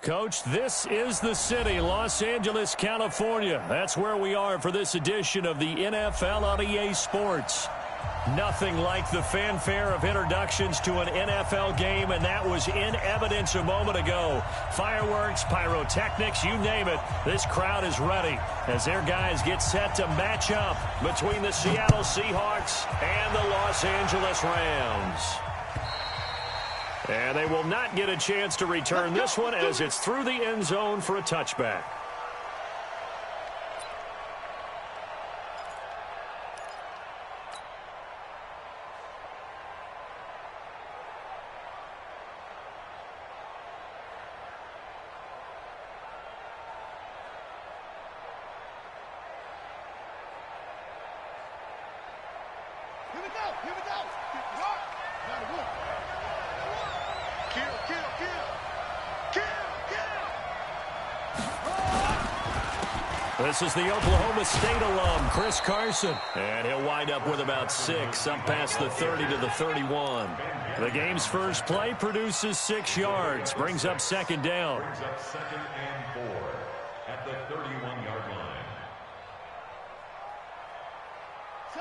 Coach, this is the city, Los Angeles, California. That's where we are for this edition of the NFL on EA Sports. Nothing like the fanfare of introductions to an NFL game, and that was in evidence a moment ago. Fireworks, pyrotechnics, you name it. This crowd is ready as their guys get set to match up between the Seattle Seahawks and the Los Angeles Rams. And they will not get a chance to return this one as it's through the end zone for a touchback. This is the Oklahoma State alum, Chris Carson. And he'll wind up with about 6, up past the 30 to the 31. The game's first play produces 6 yards, brings up second down. Brings up second and 4 at the 31-yard line.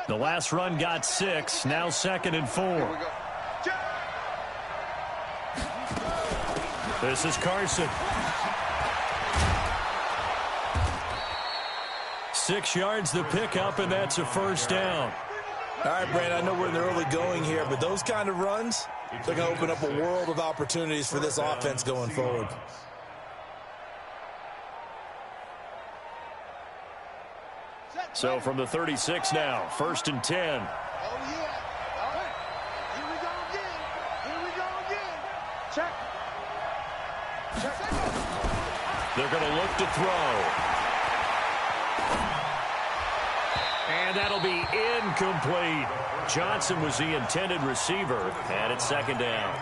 The last run got 6, now second and 4. This is Carson. 6 yards the pickup, and that's a first down. All right, Brandon, I know we're in the early going here, but those kind of runs, they're going to open up a world of opportunities for this offense going forward. So from the 36 now, first and 10. Oh, yeah. All right. Here we go again. Here we go again. Check. They're going to look to throw. And that'll be incomplete. Johnson was the intended receiver, and it's second down.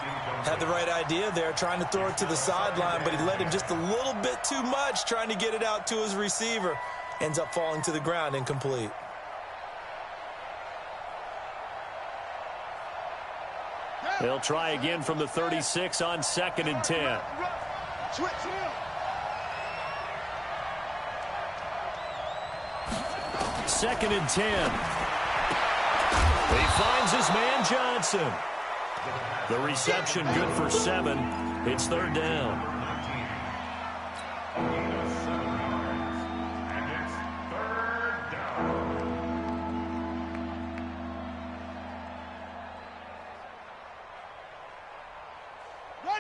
Had the right idea there, trying to throw it to the sideline, but he led him just a little bit too much, trying to get it out to his receiver. Ends up falling to the ground, incomplete. They'll try again from the 36 on second and 10. Switch. Second and 10. He finds his man Johnson. The reception good for 7. It's third down.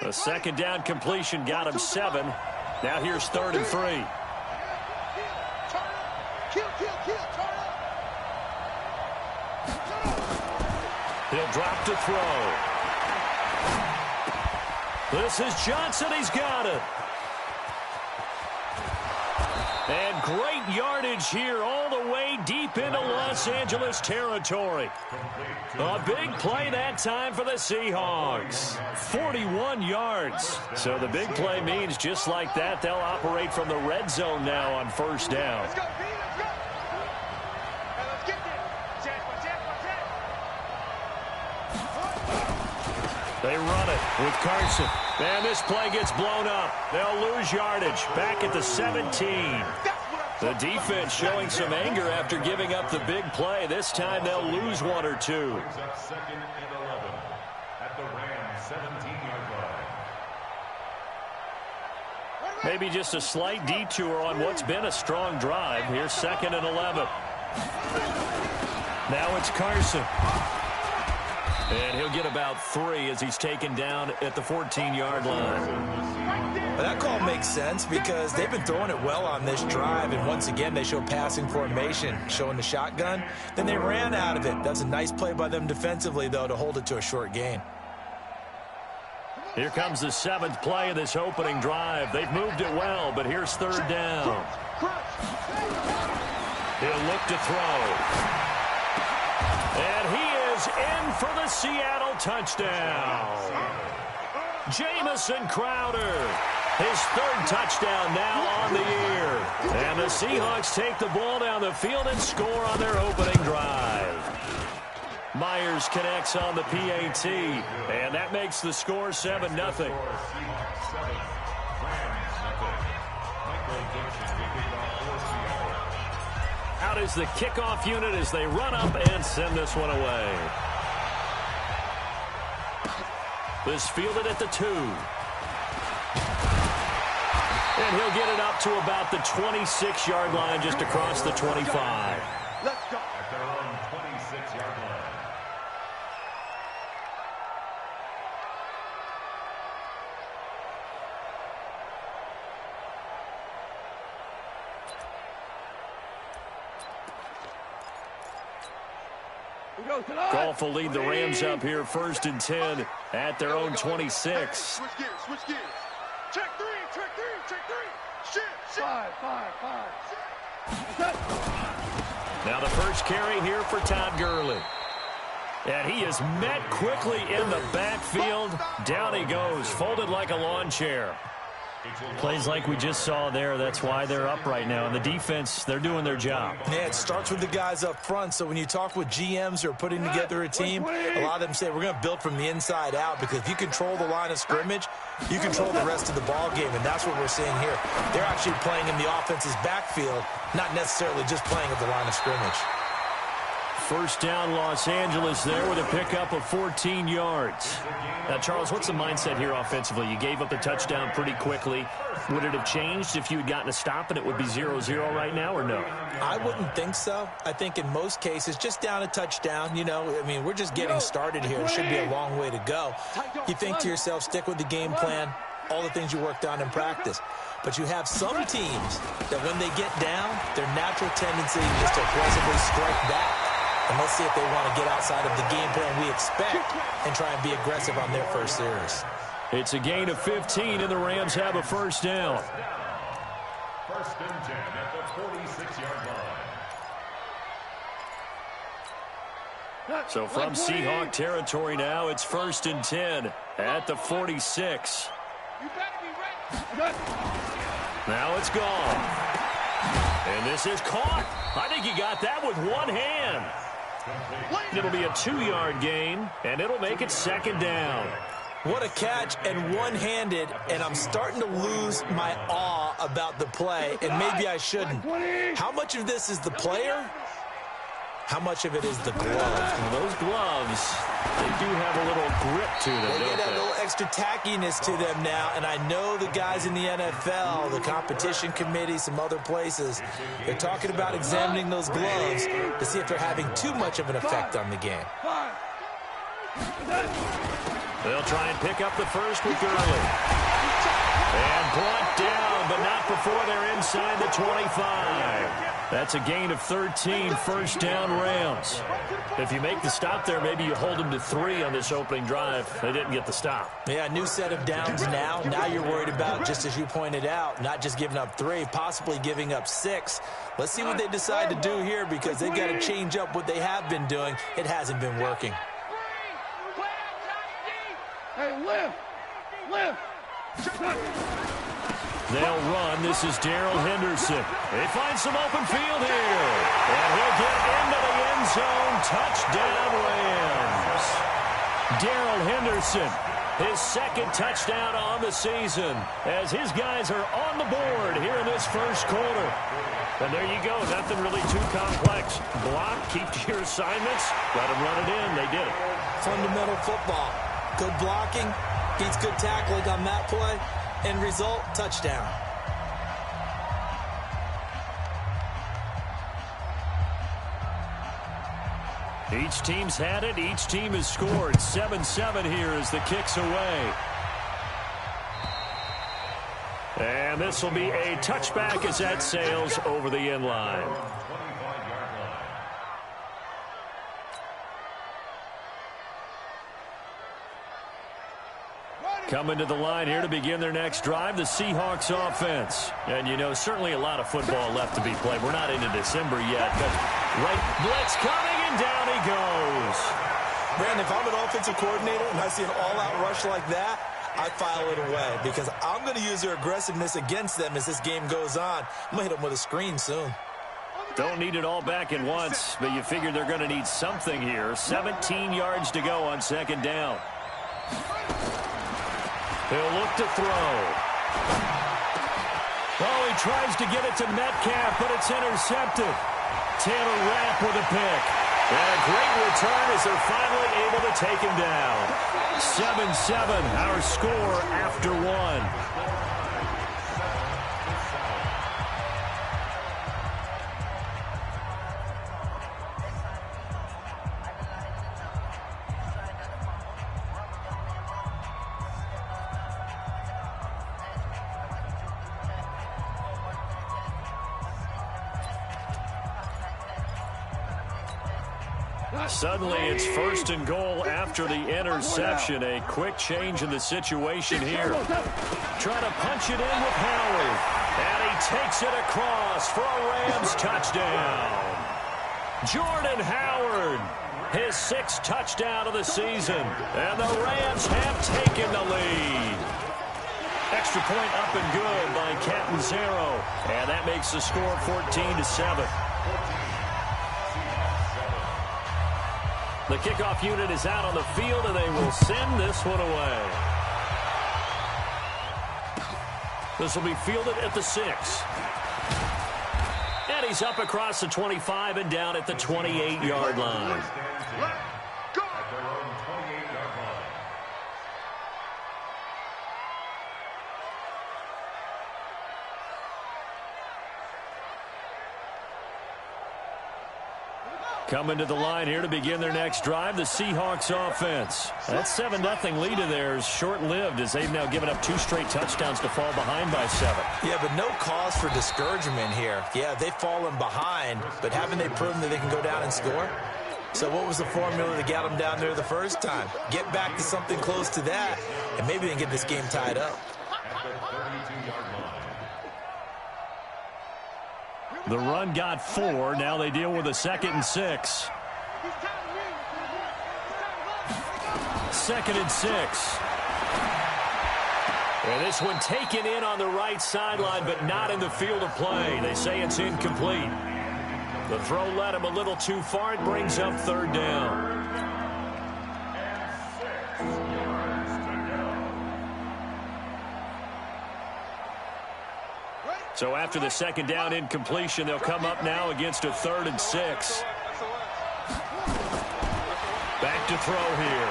The second down completion got him 7. Now here's third and 3. He'll drop to throw. This is Johnson. He's got it. And great yardage here all the way deep into Los Angeles territory. A big play that time for the Seahawks. 41 yards. So the big play means just like that, they'll operate from the red zone now on first down. Let's go, B, let's go. Let's get there. They run it with Carson. And this play gets blown up. They'll lose yardage back at the 17. The defense showing some anger after giving up the big play. This time they'll lose 1 or 2. Second and 11 at the Rams 17-yard line. Maybe just a slight detour on what's been a strong drive. Here's second and 11. Now it's Carson. And he'll get about 3 as he's taken down at the 14-yard line. Well, that call makes sense because they've been throwing it well on this drive, and once again they show passing formation, showing the shotgun. Then they ran out of it. That's a nice play by them defensively, though, to hold it to a short gain. Here comes the 7th play of this opening drive. They've moved it well, but here's third down. He'll look to throw. And he is in for the Seattle touchdown. Jamison Crowder, his 3rd touchdown now on the year. And the Seahawks take the ball down the field and score on their opening drive. Myers connects on the PAT, and that makes the score 7-0. Out is the kickoff unit as they run up and send this one away. This fielded at the 2. And he'll get it up to about the 26-yard line, just across the 25. Let's go. At their own 26-yard line. Goff will lead the Rams up here 1st and 10 at their own 26. Switch gears, switch gears. Check 3, check 3, check 3. Shit. 5. Now the first carry here for Todd Gurley. And he is met quickly in the backfield. Down he goes, folded like a lawn chair. Plays like we just saw there. That's why they're up right now. And the defense, they're doing their job. Yeah, it starts with the guys up front. So when you talk with GMs who are putting together a team, a lot of them say we're going to build from the inside out, because if you control the line of scrimmage, you control the rest of the ball game, and that's what we're seeing here. They're actually playing in the offense's backfield, not necessarily just playing at the line of scrimmage. First down, Los Angeles there with a pickup of 14 yards. Now, Charles, what's the mindset here offensively? You gave up the touchdown pretty quickly. Would it have changed if you had gotten a stop and it would be 0-0 right now, or no? I wouldn't think so. I think in most cases, just down a touchdown, you know, I mean, we're just getting started here. It should be a long way to go. You think to yourself, stick with the game plan, all the things you worked on in practice. But you have some teams that when they get down, their natural tendency is to aggressively strike back. And let's see if they want to get outside of the game plan we expect and try and be aggressive on their first series. It's a gain of 15, and the Rams have a first down. 1st and 10 at the 46-yard line. So from Seahawk territory now, it's 1st and 10 at the 46. You better be ready. Now it's gone. And this is caught. I think he got that with one hand. It'll be a 2-yard gain, and it'll make it 2nd down. What a catch, and one-handed, and I'm starting to lose my awe about the play, and maybe I shouldn't. How much of this is the player? How much of it is the glove? Well, those gloves, they do have a little grip to them, They don't get that they? little extra tackiness to them now, and I know the guys in the NFL, the competition committee, some other places, they're talking about examining those gloves to see if they're having too much of an effect on the game. They'll try and pick up the first with Gurley. And brought down, but not before they're inside the 25. That's a gain of 13, first down Rams. If you make the stop there, maybe you hold them to 3 on this opening drive. They didn't get the stop. Yeah, new set of downs now. Now you're worried about, just as you pointed out, not just giving up 3, possibly giving up 6. Let's see what they decide to do here, because they've got to change up what they have been doing. It hasn't been working. Hey, lift. They'll run. This is Darrell Henderson. They find some open field here. And he'll get into the end zone. Touchdown, Rams. Darrell Henderson, his 2nd touchdown on the season, as his guys are on the board here in this first quarter. And there you go. Nothing really too complex. Block, keep to your assignments, let them run it in. They did it. Fundamental football. Good blocking, beats good tackling on that play. End result, touchdown. Each team's had it. Each team has scored. 7-7 here as the kick's away. And this will be a touchback as that sails over the end line. Coming to the line here to begin their next drive, the Seahawks offense. And, you know, certainly a lot of football left to be played. We're not into December yet, but right blitz coming, and down he goes. Brandon, if I'm an offensive coordinator and I see an all-out rush like that, I file it away, because I'm going to use their aggressiveness against them as this game goes on. I'm going to hit them with a screen soon. Don't need it all back at once, but you figure they're going to need something here. 17 yards to go on second down. He'll look to throw. Oh, he tries to get it to Metcalf, but it's intercepted. Taylor Rapp with a pick. And a great return as they're finally able to take him down. 7-7, our score after one. Suddenly, it's 1st and goal after the interception. A quick change in the situation here. Trying to punch it in with Howard. And he takes it across for a Rams touchdown. Jordan Howard, his 6th touchdown of the season. And the Rams have taken the lead. Extra point up and good by Catanzaro. And that makes the score 14-7. The kickoff unit is out on the field, and they will send this one away. This will be fielded at the 6. And he's up across the 25 and down at the 28-yard line. Coming to the line here to begin their next drive, the Seahawks offense. That 7-0 lead of theirs short-lived as they've now given up 2 straight touchdowns to fall behind by 7. Yeah, but no cause for discouragement here. Yeah, they've fallen behind, but haven't they proven that they can go down and score? So what was the formula that got them down there the first time? Get back to something close to that, and maybe they can get this game tied up. The run got 4. Now they deal with a 2nd and 6. 2nd and 6. And this one taken in on the right sideline, but not in the field of play. They say it's incomplete. The throw led him a little too far. It brings up 3rd down. So after the 2nd down incompletion, they'll come up now against a 3rd and 6. Back to throw here.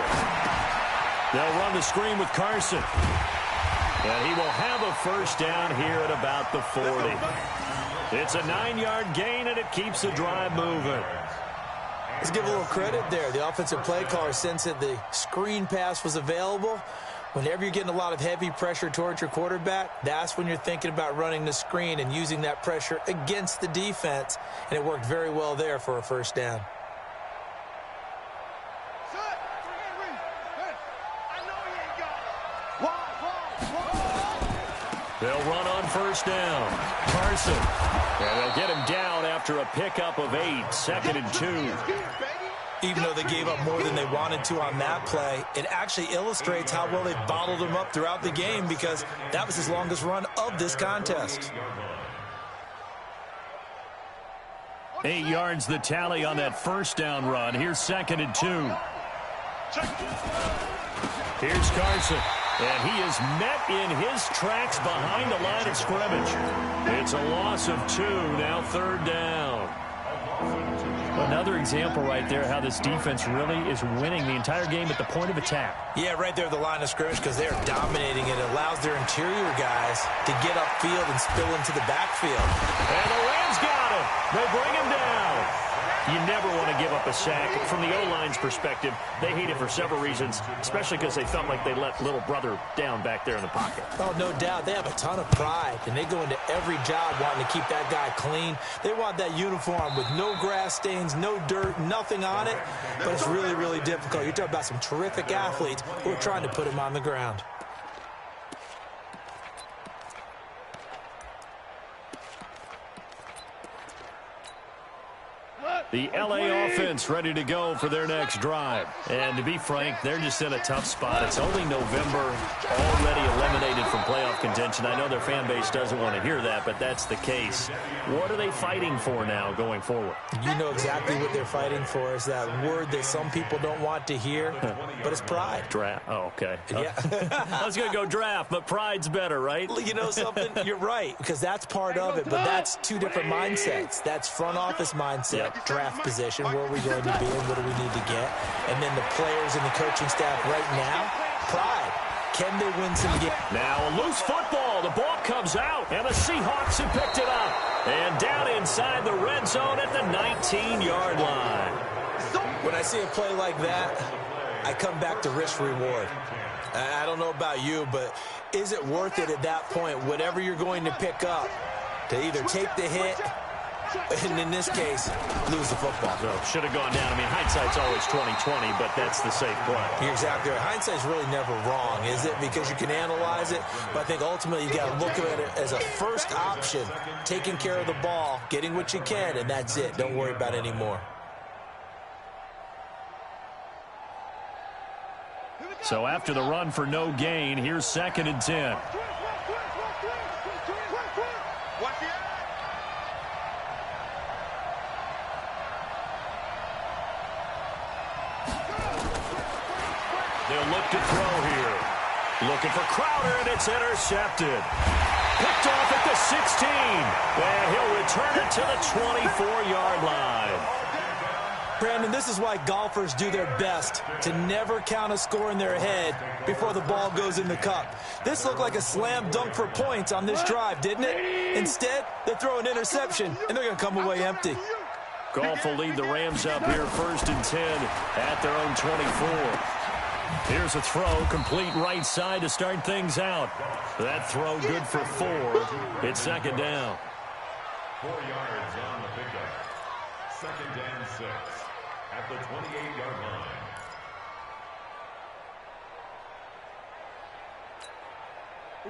They'll run the screen with Carson. And he will have a 1st down here at about the 40. It's a 9-yard gain, and it keeps the drive moving. Let's give a little credit there. The offensive play caller sensed that the screen pass was available. Whenever you're getting a lot of heavy pressure towards your quarterback, that's when you're thinking about running the screen and using that pressure against the defense. And it worked very well there for a 1st down. They'll run on 1st down. Carson. And they'll get him down after a pickup of 8. 2nd and 2. Even though they gave up more than they wanted to on that play, it actually illustrates how well they bottled them up throughout the game because that was his longest run of this contest. 8 yards the tally on that 1st down run. Here's 2nd and 2. Here's Carson. And he is met in his tracks behind the line of scrimmage. It's a loss of 2, now 3rd down. Another example right there how this defense really is winning the entire game at the point of attack. Yeah, right there at the line of scrimmage because they are dominating it. It allows their interior guys to get upfield and spill into the backfield. And the Rams got him. They bring him down. You never want to give up a sack. From the O-line's perspective, they hate it for several reasons, especially because they felt like they let little brother down back there in the pocket. Oh, no doubt. They have a ton of pride, and they go into every job wanting to keep that guy clean. They want that uniform with no grass stains, no dirt, nothing on it, but it's really, really difficult. You're talking about some terrific athletes who are trying to put him on the ground. The LA offense ready to go for their next drive. And to be frank, they're just in a tough spot. It's only November, already eliminated from playoff contention. I know their fan base doesn't want to hear that, but that's the case. What are they fighting for now going forward? You know exactly what they're fighting for. Is that word that some people don't want to hear, but it's pride. Draft. Oh, okay. Yeah. I was going to go draft, but pride's better, right? You know something? You're right, because that's part of it, but that's two different mindsets. That's front office mindset, draft position, where are we going to be and what do we need to get? And then the players and the coaching staff right now, pride. Can they win some games? Now a loose football. The ball comes out, and the Seahawks have picked it up. And down inside the red zone at the 19-yard line. When I see a play like that, I come back to risk-reward. I don't know about you, but is it worth it at that point, whatever you're going to pick up, to either take the hit, and in this case, lose the football? So should have gone down. I mean, hindsight's always 20/20, but that's the safe play. You're exactly right. Hindsight's really never wrong, is it? Because you can analyze it, but I think ultimately you got to look at it as a first option, taking care of the ball, getting what you can, and that's it. Don't worry about it anymore. So after the run for no gain, here's 2nd and 10. They'll look to throw here. Looking for Crowder, and it's intercepted. Picked off at the 16. And he'll return it to the 24-yard line. Brandon, this is why golfers do their best to never count a score in their head before the ball goes in the cup. This looked like a slam dunk for points on this drive, didn't it? Instead, they throw an interception, and they're going to come away empty. Golf will lead the Rams up here 1st and 10 at their own 24. Here's a throw, complete right side to start things out. That throw good for 4. It's 2nd down. 4 yards on the pickup. 2nd and 6 at the 28-yard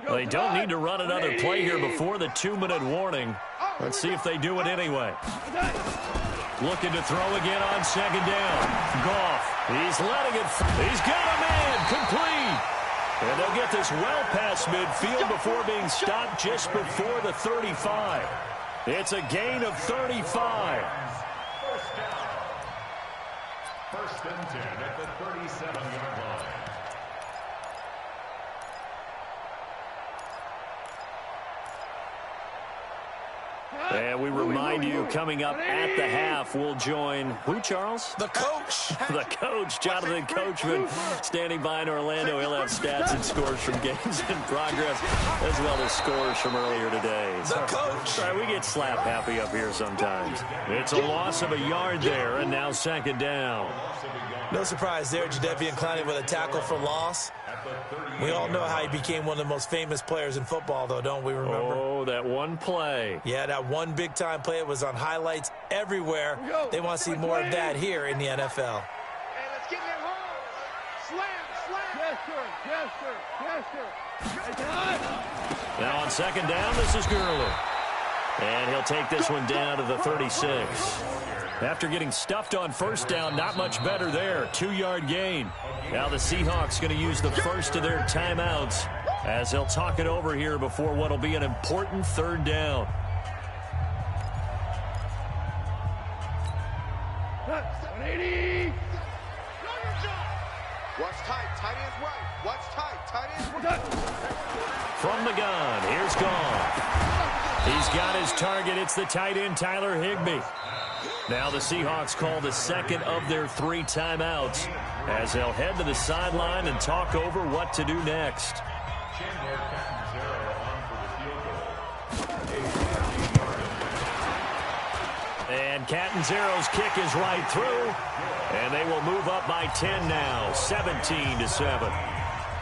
line. They don't need to run another play here before the 2-minute warning. Let's see if they do it anyway. Looking to throw again on 2nd down. Goff, he's letting it. He's got a man, complete. And they'll get this well past midfield before being stopped just before the 35. It's a gain of 35. 1st and 10 at the 37-yard line. And we remind you, coming up at the half, we'll join who, Charles? The coach. The coach, Jonathan Coachman, standing by in Orlando. He'll have stats and scores from games in progress, as well as scores from earlier today. The coach. Sorry, we get slap happy up here sometimes. It's a loss of a yard there, and now 2nd down. No surprise there, Jadeveon Clowney with a tackle for loss. We all know how he became one of the most famous players in football, though, don't we remember? Oh, that one play. Yeah, that one big-time play. It was on highlights everywhere. They want to see more of that here in the NFL. Hey, let's get that home. Slam. Yes, sir. Now on 2nd down, this is Gurley. And he'll take this one down to the 36. After getting stuffed on 1st down, not much better there. 2-yard gain. Now the Seahawks going to use the first of their timeouts as they'll talk it over here before what will be an important 3rd down. Watch tight. Tight end's right. Watch tight. Tight end's right. From the gun, here's Goff. He's got his target. It's the tight end, Tyler Higbee. Now the Seahawks call the 2nd of their 3 timeouts as they'll head to the sideline and talk over what to do next. And Catanzaro's kick is right through, and they will move up by 10 now, 17-7.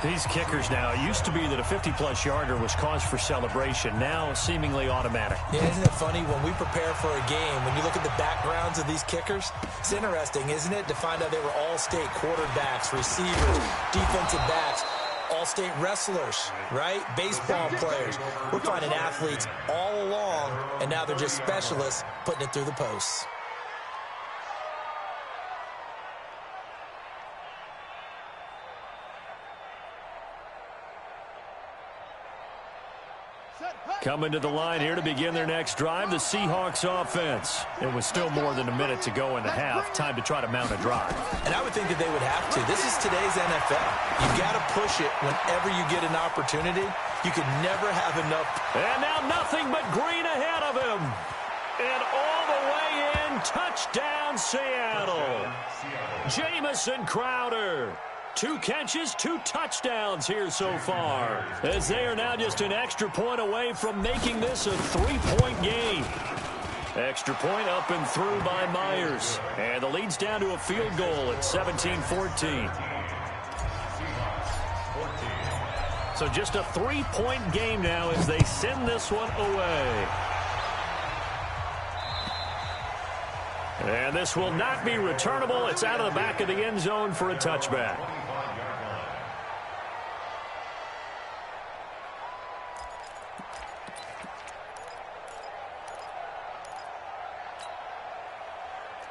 These kickers now, it used to be that a 50-plus yarder was cause for celebration. Now, seemingly automatic. Yeah, isn't it funny when we prepare for a game, when you look at the backgrounds of these kickers, it's interesting, isn't it, to find out they were all-state quarterbacks, receivers, defensive backs, all-state wrestlers, right? Baseball players. We're finding athletes all along, and now they're just specialists putting it through the posts. Coming to the line here to begin their next drive, the Seahawks offense. It was still more than a minute to go in the half. Time to try to mount a drive. And I would think that they would have to. This is today's NFL. You got to push it whenever you get an opportunity. You can never have enough. And now nothing but green ahead of him. And all the way in, touchdown Seattle. Jamison Crowder. 2 catches, 2 touchdowns here so far, as they are now just an extra point away from making this a 3-point game. Extra point up and through by Myers. And the lead's down to a field goal at 17-14. So just a 3-point game now as they send this one away. And this will not be returnable. It's out of the back of the end zone for a touchback.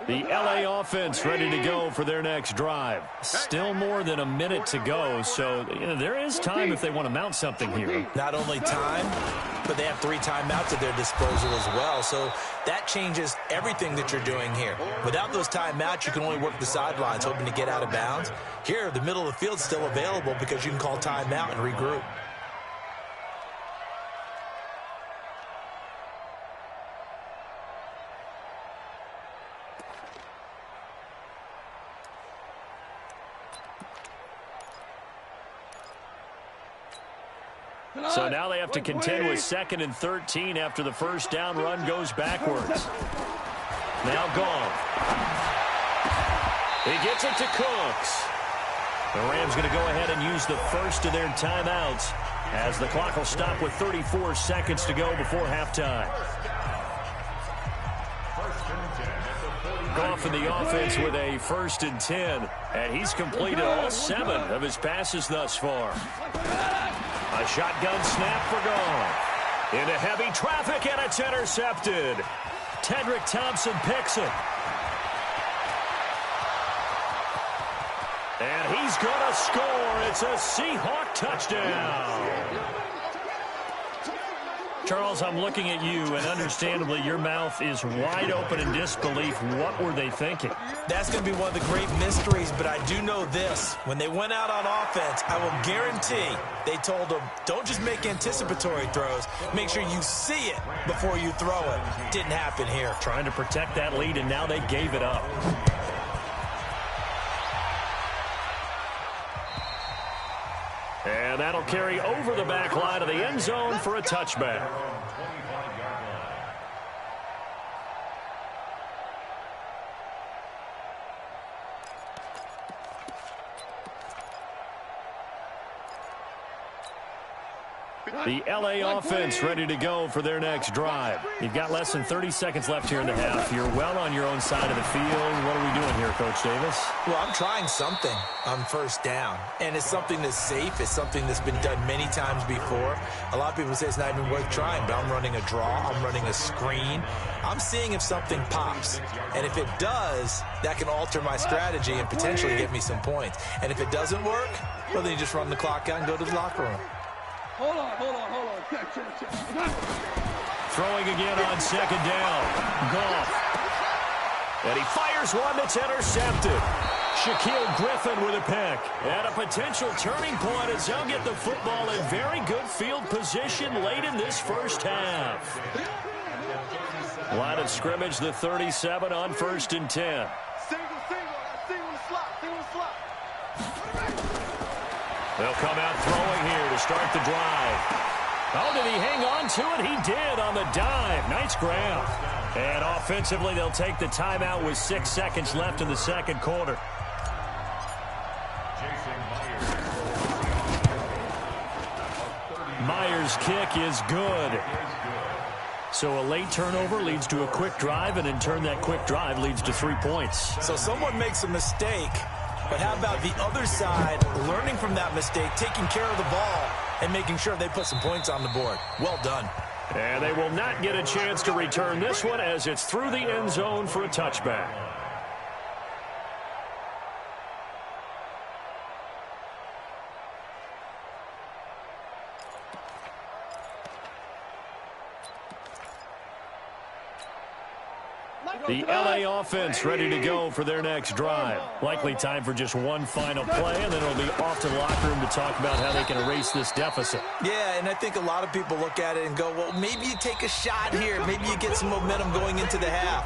The LA offense ready to go for their next drive. Still more than a minute to go, so there is time if they want to mount something here. Not only time, but they have 3 timeouts at their disposal as well, so that changes everything that you're doing here. Without those timeouts, you can only work the sidelines, hoping to get out of bounds. Here, the middle of the field's still available because you can call timeout and regroup. So now they have to contend with 2nd and 13 after the first down run goes backwards. Now gone. He gets it to Cooks. The Rams going to go ahead and use the first of their timeouts as the clock will stop with 34 seconds to go before halftime. Goff in the offense with a 1st and 10, and he's completed all 7 of his passes thus far. A shotgun snap for Goff. Into heavy traffic, and it's intercepted. Tedrick Thompson picks it. And he's going to score. It's a Seahawk touchdown. Charles, I'm looking at you, and understandably, your mouth is wide open in disbelief. What were they thinking? That's going to be one of the great mysteries, but I do know this. When they went out on offense, I will guarantee they told them, don't just make anticipatory throws. Make sure you see it before you throw it. Didn't happen here. Trying to protect that lead, and now they gave it up. And that'll carry over the back line of the end zone for a touchback. The LA offense ready to go for their next drive. You've got less than 30 seconds left here in the half. You're well on your own side of the field. What are we doing here, Coach Davis? Well, I'm trying something on first down, and it's something that's safe. It's something that's been done many times before. A lot of people say it's not even worth trying, but I'm running a draw. I'm running a screen. I'm seeing if something pops, and if it does, that can alter my strategy and potentially get me some points. And if it doesn't work, well, then you just run the clock out and go to the locker room. Hold on. Check. Throwing again on 2nd down. Goff. And he fires one that's intercepted. Shaquille Griffin with a pick. And a potential turning point as they'll get the football in very good field position late in this first half. Line of scrimmage, the 37 on 1st and 10. Single slot. They'll come out throwing here to start the drive. Oh, did he hang on to it? He did on the dive. Nice grab. And offensively, they'll take the timeout with 6 seconds left in the second quarter. Myers' kick is good. So a late turnover leads to a quick drive, and in turn, that quick drive leads to 3 points. So someone makes a mistake, but how about the other side learning from that mistake, taking care of the ball, and making sure they put some points on the board? Well done. And they will not get a chance to return this one as it's through the end zone for a touchback. The LA offense ready to go for their next drive. Likely time for just one final play, and then it'll be off to the locker room to talk about how they can erase this deficit. Yeah, and I think a lot of people look at it and go, well, maybe you take a shot here. Maybe you get some momentum going into the half.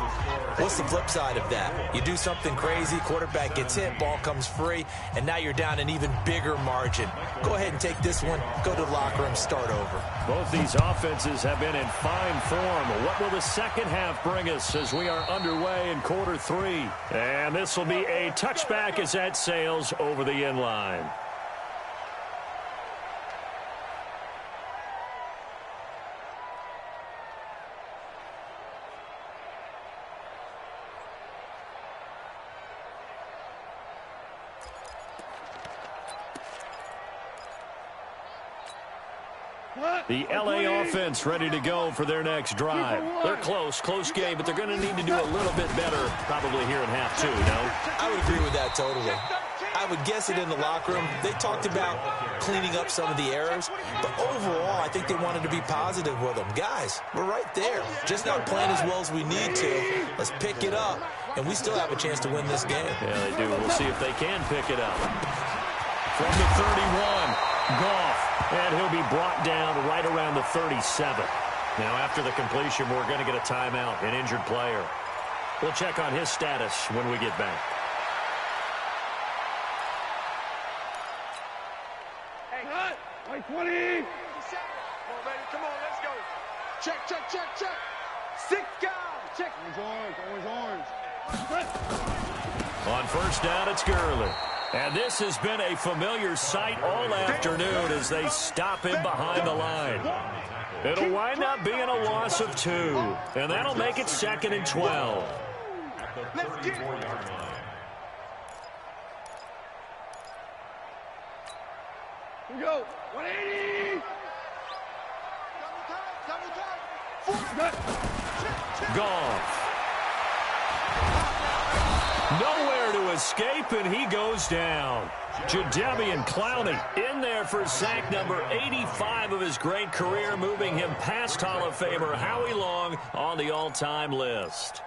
What's the flip side of that? You do something crazy, quarterback gets hit, ball comes free, and now you're down an even bigger margin. Go ahead and take this one, go to the locker room, start over. Both these offenses have been in fine form. What will the second half bring us as we are underway in quarter 3? And this will be a touchback as that sails over the end line. The LA offense ready to go for their next drive. They're close game, but they're going to need to do a little bit better probably here in half 2, no? I would agree with that totally. I would guess it in the locker room. They talked about cleaning up some of the errors, but overall, I think they wanted to be positive with them. Guys, we're right there. Just not playing as well as we need to. Let's pick it up, and we still have a chance to win this game. Yeah, they do. We'll see if they can pick it up. From the 31, Goff. And he'll be brought down right around the 37. Now, after the completion, we're going to get a timeout, an injured player. We'll check on his status when we get back. Hey, cut! 20! Come on, baby. Come on, let's go. Check. 6 guys. Check. Always orange. On first down, it's Gurley. And this has been a familiar sight all afternoon as they stop him behind the line. It'll wind up being a loss of 2, and that'll make it 2nd and 12. Let's get it. Here we go. 180. Double time. Goff. Nowhere to escape, and he goes down. Jadeveon Clowney in there for sack number 85 of his great career, moving him past Hall of Famer Howie Long on the all-time list.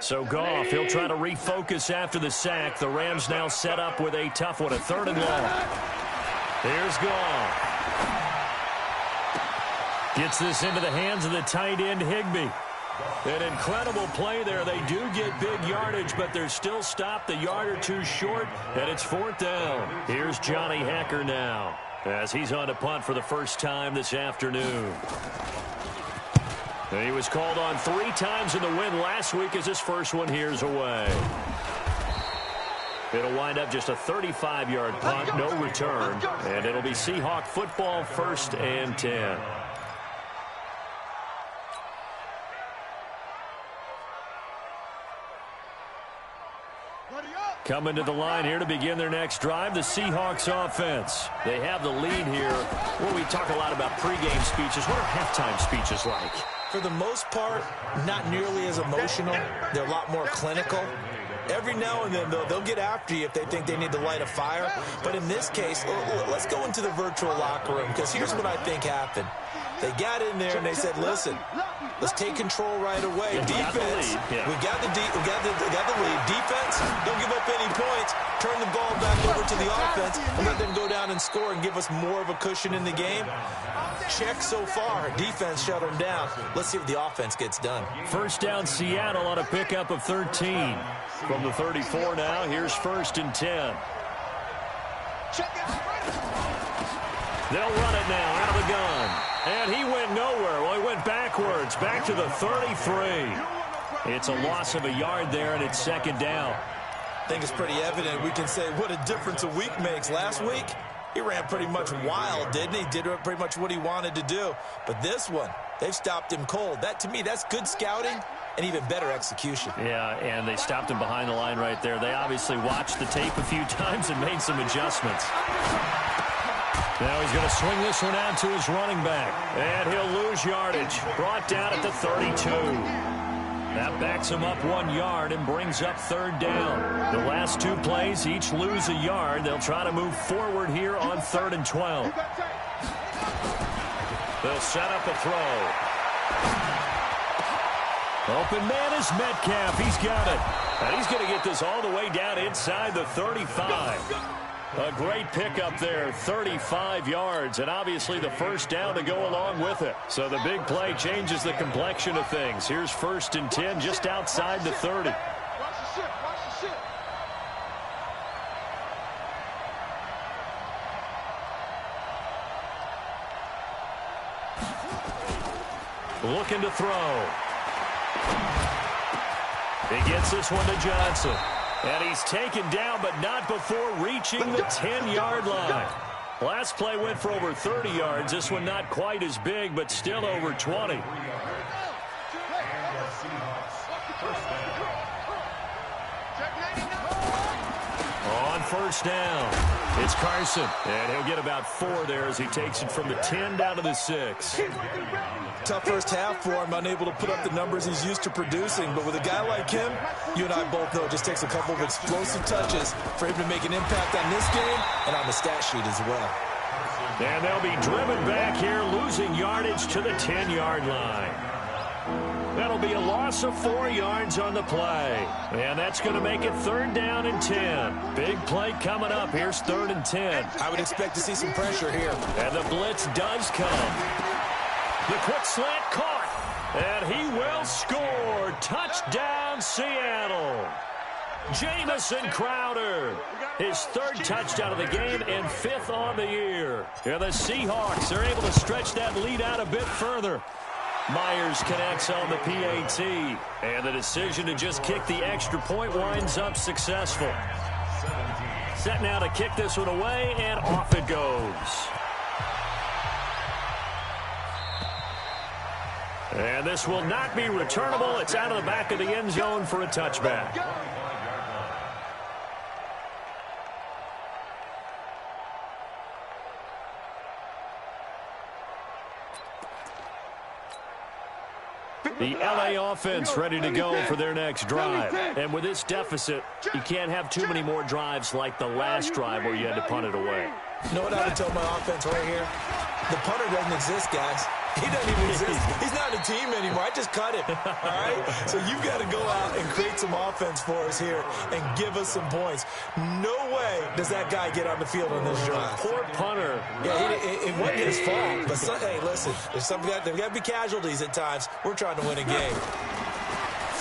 So Goff, he'll try to refocus after the sack. The Rams now set up with a tough one, a 3rd and long. Here's Goff. Gets this into the hands of the tight end, Higbee. An incredible play there. They do get big yardage, but they're still stopped a yard or 2 short, and it's 4th down. Here's Johnny Hecker now as he's on to punt for the first time this afternoon. And he was called on 3 times in the win last week as his first one here's away. It'll wind up just a 35-yard punt, no return, and it'll be Seahawk football, 1st and 10. Coming to the line here to begin their next drive, the Seahawks offense. They have the lead here. Well, we talk a lot about pregame speeches. What are halftime speeches like? For the most part, not nearly as emotional. They're a lot more clinical. Every now and then, though, they'll get after you if they think they need to light a fire. But in this case, let's go into the virtual locker room, because here's what I think happened. They got in there and they said, listen, let's take control right away. Defense, we got the lead. Defense, don't give up any points. Turn the ball back over to the offense and let them go down and score and give us more of a cushion in the game. Check so far. Defense shut them down. Let's see if the offense gets done. First down, Seattle on a pickup of 13. From the 34 now, here's 1st and 10. They'll run it now out of the gun. And he went nowhere. Well, he went backwards, back to the 33. It's a loss of a yard there, and it's 2nd down. I think it's pretty evident. We can say what a difference a week makes. Last week, he ran pretty much wild, didn't he? Did pretty much what he wanted to do. But this one, they've stopped him cold. That, to me, that's good scouting and even better execution. Yeah, and they stopped him behind the line right there. They obviously watched the tape a few times and made some adjustments. Now he's going to swing this one out to his running back. And he'll lose yardage. Brought down at the 32. That backs him up 1 yard and brings up 3rd down. The last 2 plays, each lose a yard. They'll try to move forward here on 3rd and 12. They'll set up a throw. Open man is Metcalf. He's got it. And he's going to get this all the way down inside the 35. A great pickup there, 35 yards, and obviously the first down to go along with it. So the big play changes the complexion of things. Here's 1st and 10 just outside the 30. Looking to throw. He gets this one to Johnson. And he's taken down, but not before reaching the 10-yard line. Last play went for over 30 yards. This one not quite as big, but still over 20. On 1st down, it's Carson. And he'll get about 4 there as he takes it from the 10 down to the 6. Tough first half for him, unable to put up the numbers he's used to producing. But with a guy like him, you and I both know it just takes a couple of explosive touches for him to make an impact on this game and on the stat sheet as well. And they'll be driven back here, losing yardage to the 10-yard line. That'll be a loss of 4 yards on the play. And that's going to make it 3rd down and 10. Big play coming up. Here's 3rd and 10. I would expect to see some pressure here. And the blitz does come. The quick slant caught, and he will score. Touchdown, Seattle. Jamison Crowder, his 3rd touchdown of the game and 5th on the year. And the Seahawks are able to stretch that lead out a bit further. Myers connects on the PAT, and the decision to just kick the extra point winds up successful. Set now to kick this one away, and off it goes. And this will not be returnable. It's out of the back of the end zone for a touchback. The LA offense ready to go for their next drive. And with this deficit, you can't have too many more drives like the last drive where you had to punt it away. You know what I would tell my offense right here? The punter doesn't exist, guys. He doesn't even exist. He's not a team anymore. I just cut him. All right? So you've got to go out and create some offense for us here and give us some points. No way does that guy get on the field on this drive. Poor punter. Yeah, it wasn't his fault. But, hey, listen, there's got to be casualties at times. We're trying to win a game.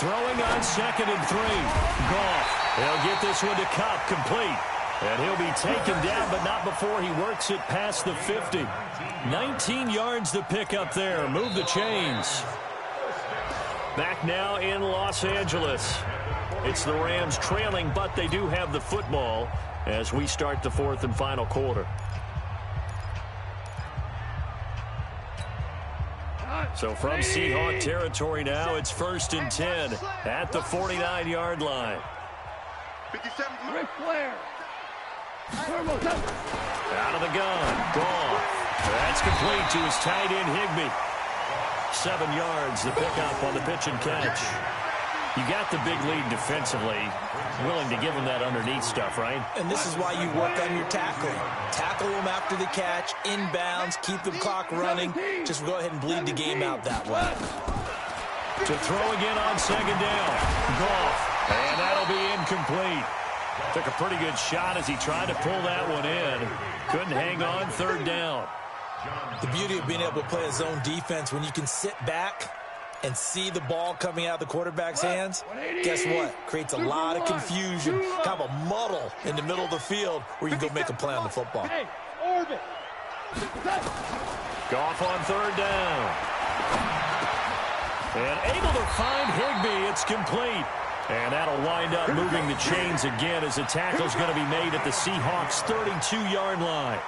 Throwing on 2nd and 3. Goff. He'll get this one to Kupp, complete. And he'll be taken down, but not before he works it past the 50. 19 yards to pick up there. Move the chains. Back now in Los Angeles. It's the Rams trailing, but they do have the football as we start the 4th and final quarter. So from Seahawk territory now, it's 1st and 10 at the 49-yard line. 57 Ric Flair. Out of the gun. Goff. That's complete to his tight end, Higbee. 7 yards, the pickup on the pitch and catch. You got the big lead defensively. Willing to give him that underneath stuff, right? And this is why you work on your tackling. Tackle them after the catch, inbounds, keep the clock running. Just go ahead and bleed the game out that way. To throw again on 2nd down. Goff. And that'll be incomplete. Took a pretty good shot as he tried to pull that one in. Couldn't hang on 3rd down. The beauty of being able to play a zone defense when you can sit back and see the ball coming out of the quarterback's hands, guess what? Creates a lot of confusion, kind of a muddle in the middle of the field where you can go make a play on the football. Goff on 3rd down. And able to find Higbee. It's complete. And that'll wind up moving the chains again as the tackle's going to be made at the Seahawks' 32-yard line.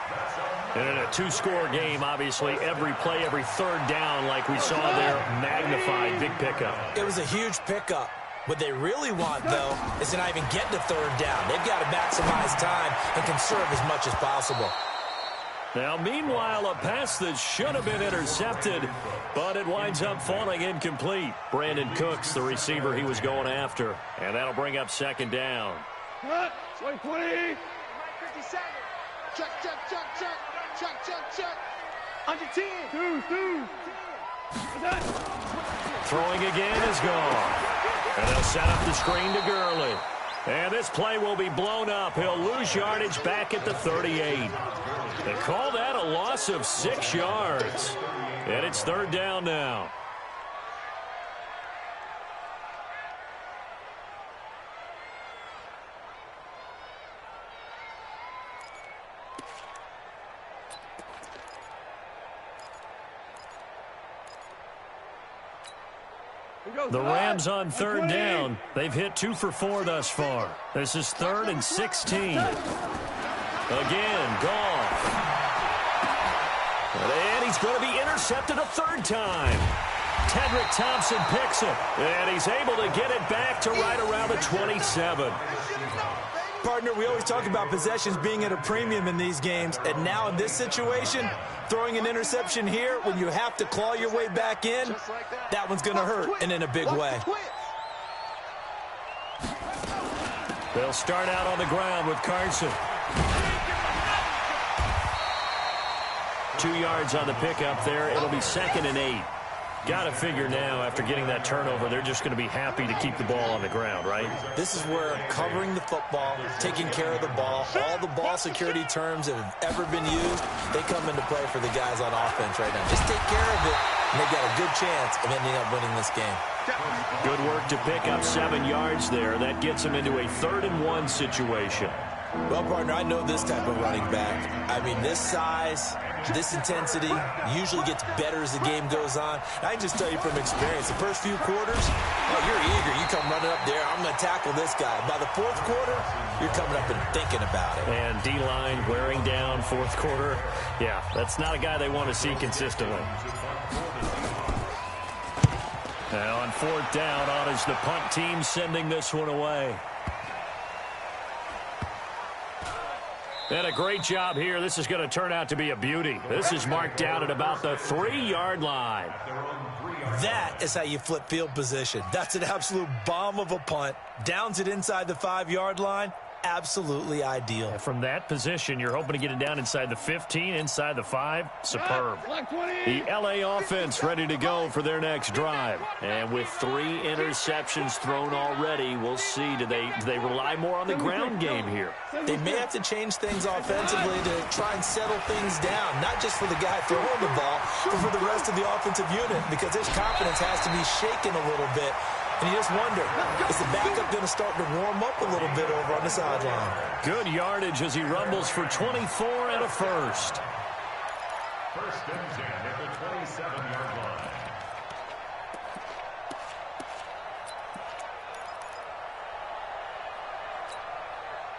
And in a 2-score game, obviously, every play, every 3rd down, like we saw there, magnified, big pickup. It was a huge pickup. What they really want, though, is to not even get to 3rd down. They've got to maximize time and conserve as much as possible. Now, meanwhile, a pass that should have been intercepted, but it winds up falling incomplete. Brandon Cooks, the receiver he was going after, and that'll bring up second down. 20. 57. Check, check, check, check. Check, check, check. Under 10. Two. Throwing again is gone. And they'll set up the screen to Gurley. And this play will be blown up. He'll lose yardage back at the 38. They call that a loss of 6 yards. And it's third down now. The Rams on third down. They've hit 2 for 4 thus far. This is 3rd and 16. Again, Goff. And he's going to be intercepted a 3rd time. Tedrick Thompson picks it. And he's able to get it back to right around the 27. Partner, we always talk about possessions being at a premium in these games. And now in this situation, throwing an interception here when you have to claw your way back in, that one's going to hurt, and in a big way. They'll start out on the ground with Carson. 2 yards on the pickup there. It'll be 2nd and 8. Got to figure now, after getting that turnover, they're just going to be happy to keep the ball on the ground, right? This is where covering the football, taking care of the ball, all the ball security terms that have ever been used, they come into play for the guys on offense right now. Just take care of it, and they've got a good chance of ending up winning this game. Good work to pick up 7 yards there. That gets them into a 3rd and 1 situation. Well, partner, I know this type of running back. I mean, this size, this intensity usually gets better as the game goes on. I can just tell you from experience, the first few quarters, oh, you're eager. You come running up there, I'm going to tackle this guy. By the 4th quarter, you're coming up and thinking about it. And D-line wearing down 4th quarter. Yeah, that's not a guy they want to see consistently. Now on 4th down, on is the punt team sending this one away. And a great job here. This is going to turn out to be a beauty. This is marked down at about the 3-yard line. That is how you flip field position. That's an absolute bomb of a punt. Downs it inside the 5-yard line. Absolutely ideal. From that position, you're hoping to get it down inside the 15, inside the 5. Superb. The LA offense ready to go for their next drive. And with 3 interceptions thrown already, we'll see. Do they rely more on the ground game here? They may have to change things offensively to try and settle things down, not just for the guy throwing the ball, but for the rest of the offensive unit, because his confidence has to be shaken a little bit. And you just wonder, is the backup going to start to warm up a little bit over on the sideline? Good yardage as he rumbles for 24 and a first. 1st and 10 at the 27-yard line.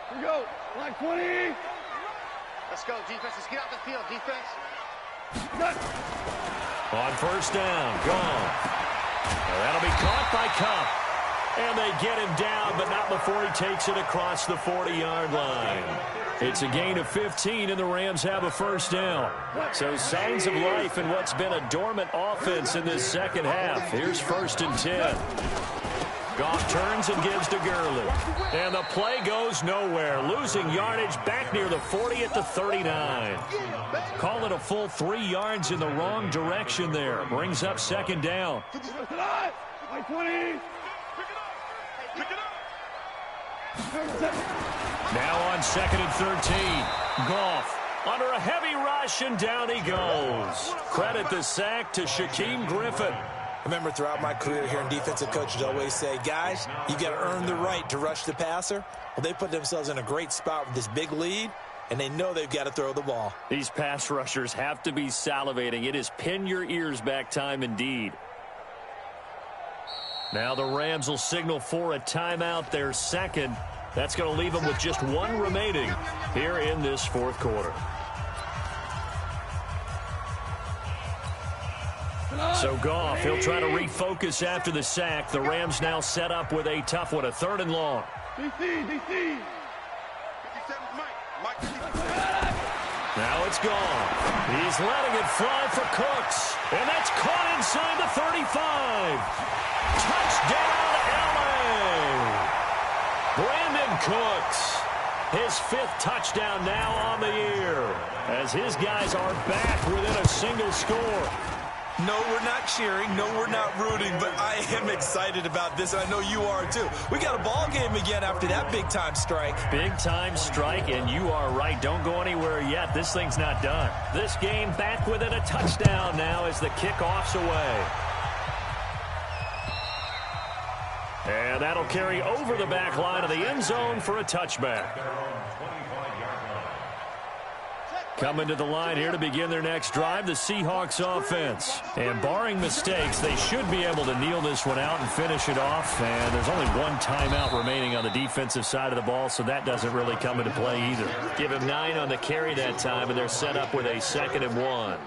Here we go. Line 20. Let's go, defense. Let's get out the field, defense. On 1st down, gone. That'll be caught by Cup. And they get him down, but not before he takes it across the 40-yard line. It's a gain of 15, and the Rams have a 1st down. So signs of life in what's been a dormant offense in this second half. Here's 1st and 10. Goff turns and gives to Gurley. And the play goes nowhere. Losing yardage back near the 40 at the 39. Call it a full 3 yards in the wrong direction there. Brings up 2nd down. Now on 2nd and 13. Goff under a heavy rush, and down he goes. Credit the sack to Shaquem Griffin. I remember throughout my career hearing defensive coaches always say, guys, you got to earn the right to rush the passer. Well, they put themselves in a great spot with this big lead, and they know they've got to throw the ball. These pass rushers have to be salivating. It is pin your ears back time indeed. Now the Rams will signal for a timeout, their 2nd. That's going to leave them with just 1 remaining here in this 4th quarter. So Goff, he'll try to refocus after the sack. The Rams now set up with a tough one, a 3rd and long. Now it's gone. He's letting it fly for Cooks. And that's caught inside the 35. Touchdown, L.A. Brandon Cooks. His 5th touchdown now on the year. As his guys are back within a single score. No, we're not cheering. No, we're not rooting. But I am excited about this, and I know you are too. We got a ball game again after that big-time strike. Big-time strike, and you are right. Don't go anywhere yet. This thing's not done. This game back within a touchdown now as the kickoff's away. And that'll carry over the back line of the end zone for a touchback. Coming to the line here to begin their next drive, the Seahawks offense. And barring mistakes, they should be able to kneel this one out and finish it off. And there's only one timeout remaining on the defensive side of the ball, so that doesn't really come into play either. Give him 9 on the carry that time, and they're set up with a 2nd and 1.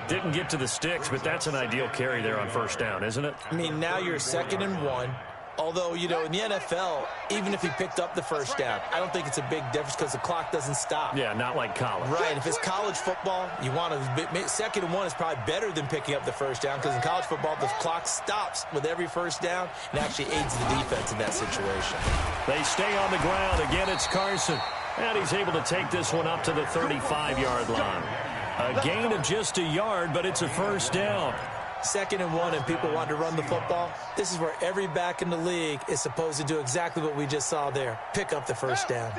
Didn't get to the sticks, but that's an ideal carry there on first down, isn't it? I mean, now you're 2nd and 1. Although, you know, in the NFL, even if he picked up the first down, I don't think it's a big difference because the clock doesn't stop. Yeah, not like college. Right. If it's college football, you want to 2nd and 1 is probably better than picking up the first down because in college football, the clock stops with every first down and actually aids the defense in that situation. They stay on the ground. Again, it's Carson. And he's able to take this one up to the 35-yard line. A gain of just a yard, but it's a first down. 2nd and 1 and people want to run the football. This is where every back in the league is supposed to do exactly what we just saw there. Pick up the first down.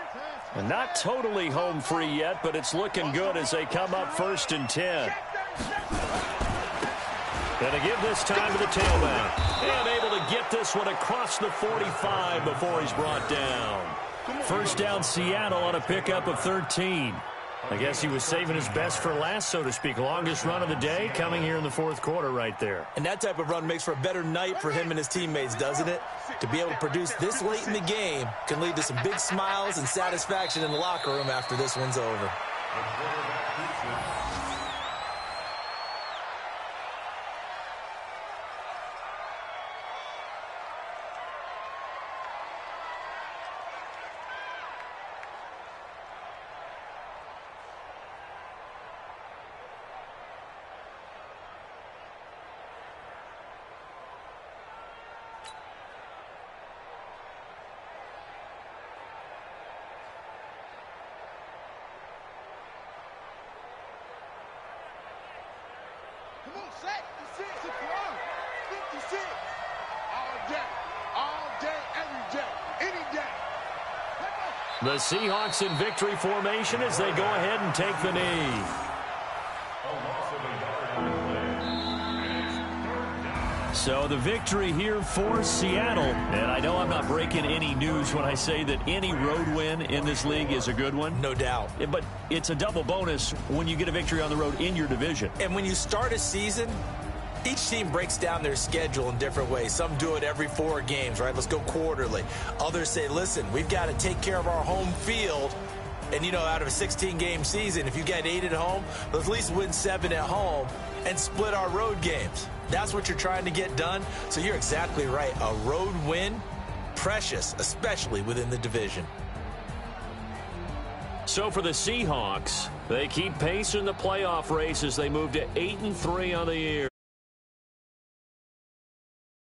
And not totally home free yet, but it's looking good as they come up 1st and 10. Gonna give this time to the tailback. And able to get this one across the 45 before he's brought down. First down Seattle on a pickup of 13. I guess he was saving his best for last, so to speak. Longest run of the day coming here in the 4th quarter right there. And that type of run makes for a better night for him and his teammates, doesn't it? To be able to produce this late in the game can lead to some big smiles and satisfaction in the locker room after this one's over. Set, 56, all day, every day, any day. The Seahawks in victory formation as they go ahead and take the knee. So the victory here for Seattle. And I know I'm not breaking any news when I say that any road win in this league is a good one. No doubt. But it's a double bonus when you get a victory on the road in your division. And when you start a season, each team breaks down their schedule in different ways. Some do it every 4 games, right? Let's go quarterly. Others say, listen, we've got to take care of our home field. And, you know, out of a 16-game season, if you get 8 at home, let's at least win 7 at home and split our road games. That's what you're trying to get done. So you're exactly right. A road win, precious, especially within the division. So for the Seahawks, they keep pace in the playoff race as they move to 8-3 on the year.